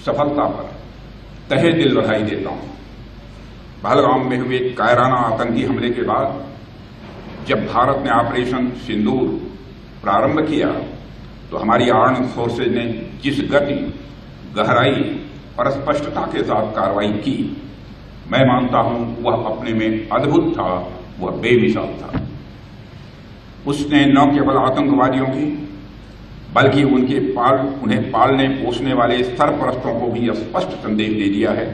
सफलता पर तहे दिल बधाई देता हूं। पहलगाम में हुए कायराना आतंकी हमले के बाद जब भारत ने ऑपरेशन सिंदूर प्रारंभ किया तो हमारी आर्म्ड फोर्सेज ने जिस गति, गहराई और स्पष्टता के साथ कार्रवाई की, मैं मानता हूं वह अपने में अद्भुत था, वह बेमिसाल था। उसने न केवल आतंकवादियों की बल्कि उन्हें पालने पोसने वाले सरपरस्तों को भी स्पष्ट संदेश दे दिया है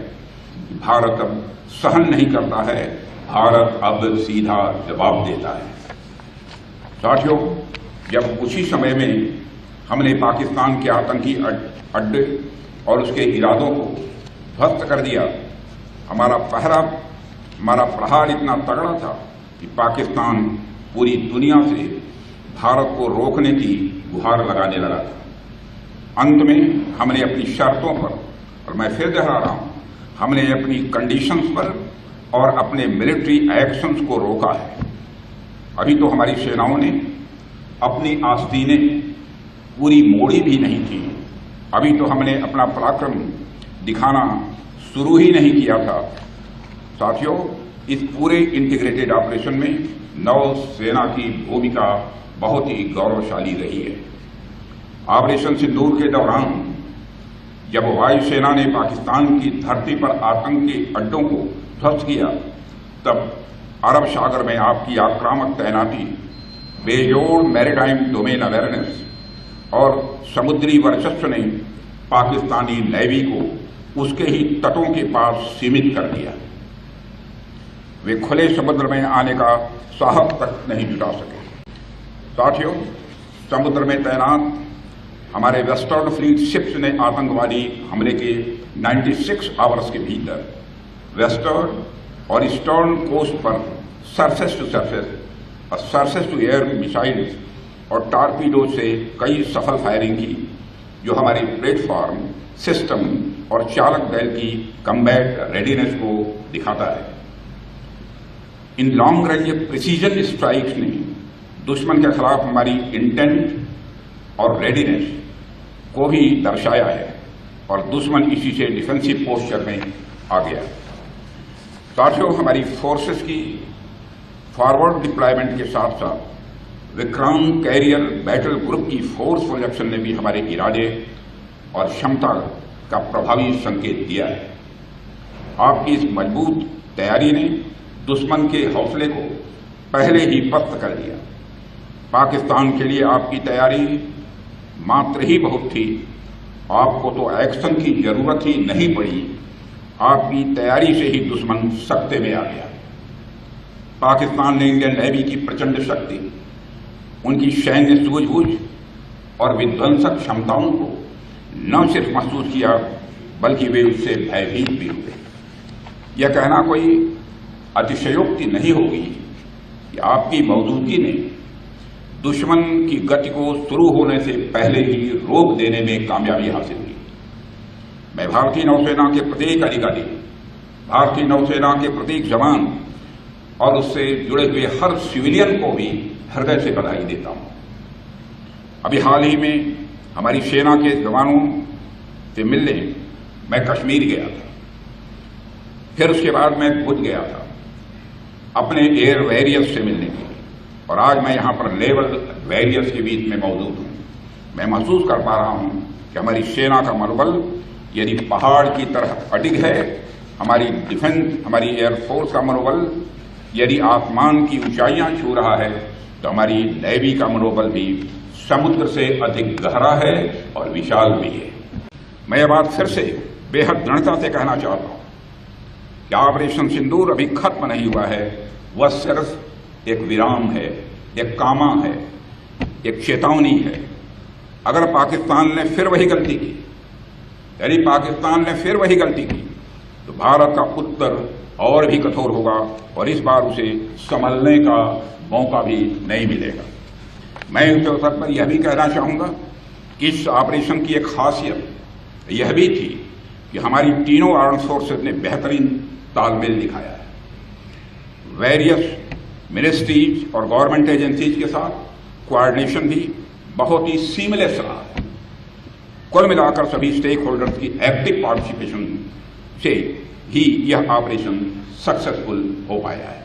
कि भारत अब सहन नहीं करता है, भारत अब सीधा जवाब देता है। साथियों, जब उसी समय में हमने पाकिस्तान के आतंकी अड्डे और उसके इरादों को ध्वस्त कर दिया, हमारा प्रहार इतना तगड़ा था कि पाकिस्तान पूरी दुनिया से भारत को रोकने की गुहार लगाने लगा था। अंत में हमने अपनी शर्तों पर, और मैं फिर दोहरा रहा हूं, हमने अपनी कंडीशंस पर और अपने मिलिट्री एक्शंस को रोका है। अभी तो हमारी सेनाओं ने अपनी आस्तीनें पूरी मोड़ी भी नहीं थी, अभी तो हमने अपना पराक्रम दिखाना शुरू ही नहीं किया था। साथियों, इस पूरे इंटीग्रेटेड ऑपरेशन में नौसेना की भूमिका बहुत ही गौरवशाली रही है। ऑपरेशन सिंदूर के दौरान जब वायुसेना ने पाकिस्तान की धरती पर आतंकी अड्डों को ध्वस्त किया, तब अरब सागर में आपकी आक्रामक तैनाती, बेजोड़ मैरीटाइम डोमेन अवेयरनेस और समुद्री वर्चस्व ने पाकिस्तानी नेवी को उसके ही तटों के पास सीमित कर दिया। वे खुले समुद्र में आने का साहस तक नहीं जुटा सके। साथियों, समुद्र में तैनात हमारे वेस्टर्न फ्लीट शिप्स ने आतंकवादी हमले के 96 आवर्स के भीतर वेस्टर्न और ईस्टर्न कोस्ट पर सरफेस टू सरफेस और सरफेस टू एयर मिसाइल्स और टारपीडो से कई सफल फायरिंग की, जो हमारी प्लेटफॉर्म, सिस्टम और चालक दल की कम्बैट रेडीनेस को दिखाता है। In long range precision strikes ने दुश्मन के खिलाफ हमारी इंटेंट और रेडीनेस को भी दर्शाया है और दुश्मन इसी से डिफेंसिव पोस्चर में आ गया। साथियों, हमारी फोर्सेस की फॉरवर्ड डिप्लॉयमेंट के साथ साथ विक्रांत कैरियर बैटल ग्रुप की फोर्सफुल एक्शन ने भी हमारे इरादे और क्षमता का प्रभावी संकेत दिया है। आपकी इस मजबूत तैयारी ने दुश्मन के हौसले को पहले ही पस्त कर दिया। पाकिस्तान के लिए आपकी तैयारी मात्र ही बहुत थी, आपको तो एक्शन की जरूरत ही नहीं पड़ी। आपकी तैयारी से ही दुश्मन सख्ते में आ गया। पाकिस्तान ने इंडियन नेवी की प्रचंड शक्ति, उनकी सैन्य सूझबूझ और विध्वंसक क्षमताओं को न सिर्फ महसूस किया बल्कि वे उससे भयभीत भी हुए। यह कहना कोई अतिशयोक्ति नहीं होगी कि आपकी मौजूदगी ने दुश्मन की गति को शुरू होने से पहले ही रोक देने में कामयाबी हासिल की। मैं भारतीय नौसेना के प्रत्येक अधिकारी, भारतीय नौसेना के प्रत्येक जवान और उससे जुड़े हुए हर सिविलियन को भी हृदय से बधाई देता हूं। अभी हाल ही में हमारी सेना के जवानों से मिलने मैं कश्मीर गया था, फिर उसके बाद मैं भुज गया था अपने एयर वॉरियर्स से मिलने के लिए, और आज मैं यहां पर नेवल वॉरियर्स के बीच में मौजूद हूं। मैं महसूस कर पा रहा हूं कि हमारी सेना का मनोबल यदि पहाड़ की तरह अडिग है, हमारी डिफेंस, हमारी एयरफोर्स का मनोबल यदि आसमान की ऊंचाइयां छू रहा है, तो हमारी नेवी का मनोबल भी समुद्र से अधिक गहरा है और विशाल भी है। मैं ये बात फिर से बेहद दृढ़ता से कहना चाहता हूं कि ऑपरेशन सिंदूर अभी खत्म नहीं हुआ है, वह सिर्फ एक विराम है, एक कामा है, एक चेतावनी है। अगर पाकिस्तान ने फिर वही गलती की, यदि पाकिस्तान ने फिर वही गलती की, तो भारत का उत्तर और भी कठोर होगा और इस बार उसे संभलने का मौका भी नहीं मिलेगा। मैं इस अवसर पर यह भी कहना चाहूंगा कि इस ऑपरेशन की एक खासियत यह भी थी कि हमारी तीनों आर्म्ड फोर्सेज ने बेहतरीन तालमेल दिखाया है। वेरियस मिनिस्ट्रीज और गवर्नमेंट एजेंसीज के साथ कोऑर्डिनेशन भी बहुत ही सीमलेस रहा है। कुल मिलाकर सभी स्टेक होल्डर्स की एक्टिव पार्टिसिपेशन से ही यह ऑपरेशन सक्सेसफुल हो पाया है।